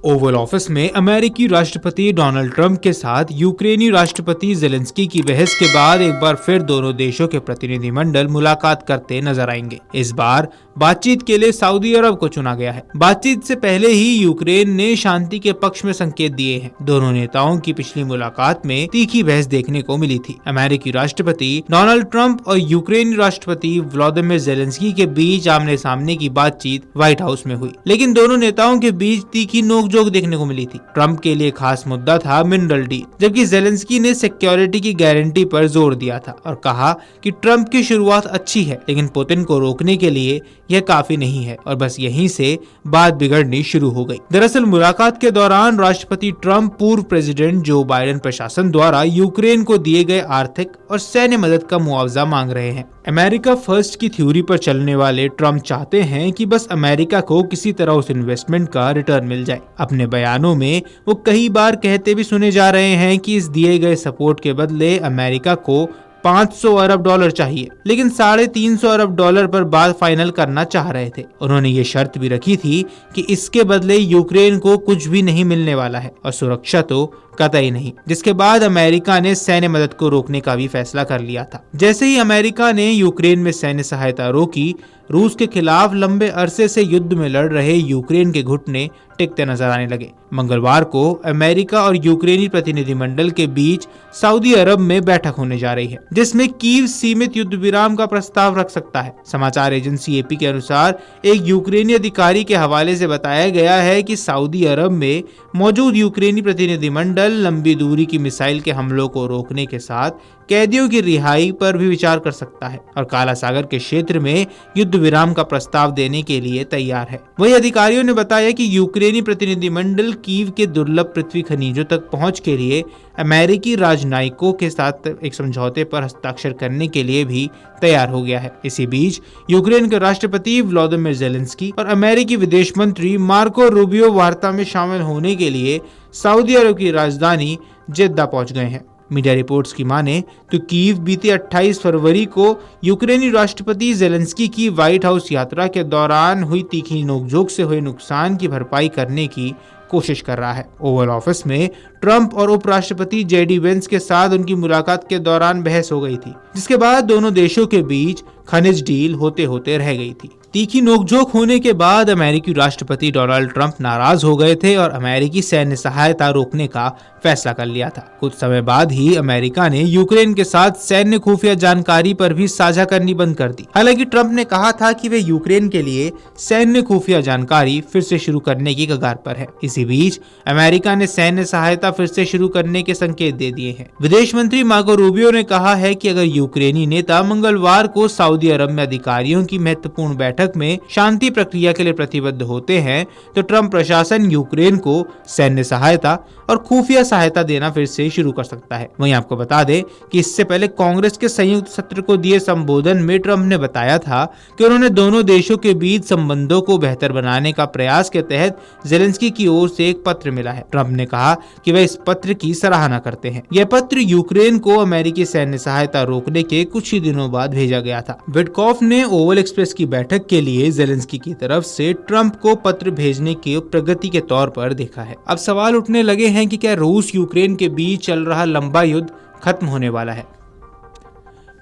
Oval office में अमेरिकी राष्ट्रपति डोनाल्ड ट्रंप के साथ यूक्रेनी राष्ट्रपति जेलेंस्की की बहस के बाद एक बार फिर दोनों देशों के प्रतिनिधिमंडल मुलाकात करते नजर आएंगे। इस बार बातचीत के लिए सऊदी अरब को चुना गया है। बातचीत से पहले ही यूक्रेन ने शांति के पक्ष में संकेत दिए हैं। दोनों नेताओं की पिछली मुलाकात में तीखी बहस देखने को मिली थी। अमेरिकी राष्ट्रपति डोनाल्ड ट्रंप और यूक्रेनी राष्ट्रपति व्लादिमीर जेलेंस्की के बीच आमने सामने की बातचीत व्हाइट हाउस में हुई, लेकिन दोनों नेताओं के बीच तीखी नोकझोंक देखने को मिली थी। ट्रंप के लिए खास मुद्दा था मिनरल डील, जबकि जेलेंस्की ने सिक्योरिटी की गारंटी पर जोर दिया था और कहा कि ट्रंप की शुरुआत अच्छी है, लेकिन पुतिन को रोकने के लिए यह काफी नहीं है और बस यहीं से बात बिगड़नी शुरू हो गई। दरअसल मुलाकात के दौरान राष्ट्रपति ट्रंप पूर्व प्रेसिडेंट जो बाइडेन प्रशासन द्वारा यूक्रेन को दिए गए आर्थिक और सैन्य मदद का मुआवजा मांग रहे हैं। अमेरिका फर्स्ट की थ्योरी पर चलने वाले ट्रंप चाहते हैं कि बस अमेरिका को किसी तरह उस इन्वेस्टमेंट का रिटर्न मिल जाए। अपने बयानों में वो कई बार कहते भी सुने जा रहे हैं कि इस दिए गए सपोर्ट के बदले अमेरिका को 500 अरब डॉलर चाहिए, लेकिन 350 अरब डॉलर पर बात फाइनल करना चाह रहे थे। उन्होंने ये शर्त भी रखी थी कि इसके बदले यूक्रेन को कुछ भी नहीं मिलने वाला है और सुरक्षा तो कतई नहीं, जिसके बाद अमेरिका ने सैन्य मदद को रोकने का भी फैसला कर लिया था। जैसे ही अमेरिका ने यूक्रेन में सैन्य सहायता रोकी, रूस के खिलाफ लंबे अरसे से युद्ध में लड़ रहे यूक्रेन के घुटने टिकते नजर आने लगे। मंगलवार को अमेरिका और यूक्रेनी प्रतिनिधिमंडल के बीच सऊदी अरब में बैठक होने जा रही है, जिसमें कीव सीमित युद्ध विराम का प्रस्ताव रख सकता है। समाचार एजेंसी एपी के अनुसार एक यूक्रेनी अधिकारी के हवाले से बताया गया है कि सऊदी अरब में मौजूद यूक्रेनी प्रतिनिधिमंडल लंबी दूरी की मिसाइल के हमलों को रोकने के साथ कैदियों की रिहाई पर भी विचार कर सकता है और काला सागर के क्षेत्र में युद्ध विराम का प्रस्ताव देने के लिए तैयार है। वही अधिकारियों ने बताया कि यूक्रेनी प्रतिनिधिमंडल कीव के दुर्लभ पृथ्वी खनिजों तक पहुंच के लिए अमेरिकी राजनयिकों के साथ एक समझौते पर हस्ताक्षर करने के लिए भी तैयार हो गया है। इसी बीच यूक्रेन के राष्ट्रपति व्लादिमीर जेलेंस्की और अमेरिकी विदेश मंत्री मार्को रूबियो वार्ता में शामिल होने के लिए सऊदी अरब की राजधानी जेद्दा पहुंच गए हैं। मीडिया रिपोर्ट्स की माने तो कीव बीते 28 फरवरी को यूक्रेनी राष्ट्रपति जेलेंस्की की व्हाइट हाउस यात्रा के दौरान हुई तीखी नोकझोंक से हुए नुकसान की भरपाई करने की कोशिश कर रहा है। ओवल ऑफिस में ट्रंप और उपराष्ट्रपति जेडी वेंस के साथ उनकी मुलाकात के दौरान बहस हो गई थी, जिसके बाद दोनों देशों के बीच खनिज डील होते होते रह गई थी। तीखी नोकझोंक होने के बाद अमेरिकी राष्ट्रपति डोनाल्ड ट्रंप नाराज हो गए थे और अमेरिकी सैन्य सहायता रोकने का फैसला कर लिया था। कुछ समय बाद ही अमेरिका ने यूक्रेन के साथ सैन्य खुफिया जानकारी पर भी साझा करनी बंद कर दी। हालांकि ट्रंप ने कहा था कि वे यूक्रेन के लिए सैन्य खुफिया जानकारी फिर से शुरू करने की कगार पर है। इसी बीच अमेरिका ने सैन्य सहायता फिर से शुरू करने के संकेत दे दिए हैं। विदेश मंत्री मार्को रूबियो ने कहा है कि अगर यूक्रेनी नेता मंगलवार को सऊदी अरब में अधिकारियों की महत्वपूर्ण बैठक में शांति प्रक्रिया के लिए प्रतिबद्ध होते हैं, तो ट्रंप प्रशासन यूक्रेन को सैन्य सहायता और खुफिया सहायता देना फिर से शुरू कर सकता है। वहीं आपको बता दें कि इससे पहले कांग्रेस के संयुक्त सत्र को दिए संबोधन में ट्रंप ने बताया था कि उन्होंने दोनों देशों के बीच संबंधों को बेहतर बनाने का प्रयास के तहत जेलेंस्की की ओर से एक पत्र मिला है। ट्रंप ने कहा कि वे इस पत्र की सराहना करते हैं। यह पत्र यूक्रेन को अमेरिकी सैन्य सहायता रोकने के कुछ ही दिनों बाद भेजा गया था। विटकॉफ ने ओवल एक्सप्रेस की बैठक के लिए जेलेंस्की की तरफ से ट्रंप को पत्र भेजने की प्रगति के तौर पर देखा है। अब सवाल उठने लगे हैं कि क्या रूस यूक्रेन के बीच चल रहा लंबा युद्ध खत्म होने वाला है।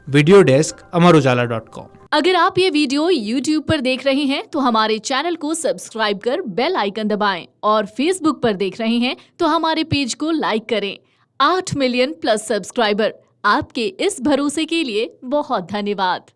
वीडियो डेस्क अमरउजाला.com। अगर आप ये वीडियो YouTube पर देख रहे हैं तो हमारे चैनल को सब्सक्राइब कर बेल आइकन दबाएं और Facebook पर देख रहे हैं तो हमारे पेज को लाइक करें। 8 मिलियन प्लस सब्सक्राइबर, आपके इस भरोसे के लिए बहुत धन्यवाद।